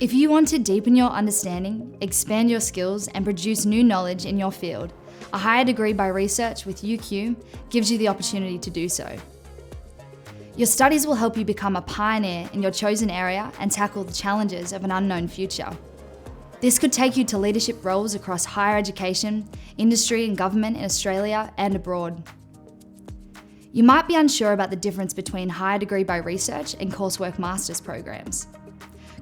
If you want to deepen your understanding, expand your skills, and produce new knowledge in your field, a higher degree by research with UQ gives you the opportunity to do so. Your studies will help you become a pioneer in your chosen area and tackle the challenges of an unknown future. This could take you to leadership roles across higher education, industry and government in Australia and abroad. You might be unsure about the difference between higher degree by research and coursework master's programs.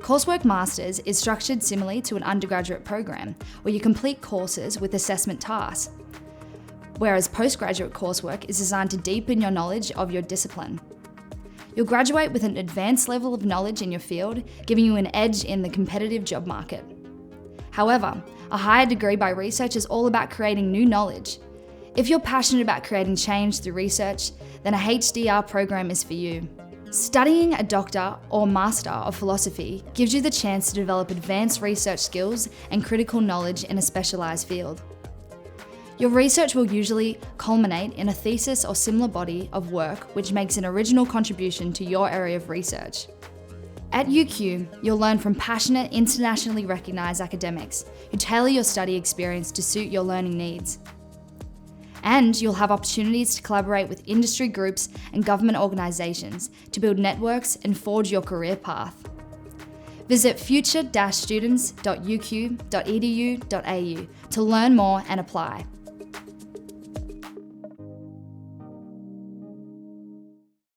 Coursework Masters is structured similarly to an undergraduate program, where you complete courses with assessment tasks, whereas postgraduate coursework is designed to deepen your knowledge of your discipline. You'll graduate with an advanced level of knowledge in your field, giving you an edge in the competitive job market. However, a higher degree by research is all about creating new knowledge. If you're passionate about creating change through research, then a HDR program is for you. Studying a doctor or master of philosophy gives you the chance to develop advanced research skills and critical knowledge in a specialised field. Your research will usually culminate in a thesis or similar body of work which makes an original contribution to your area of research. At UQ, you'll learn from passionate, internationally recognised academics who tailor your study experience to suit your learning needs. And you'll have opportunities to collaborate with industry groups and government organisations to build networks and forge your career path. Visit future-students.uq.edu.au to learn more and apply.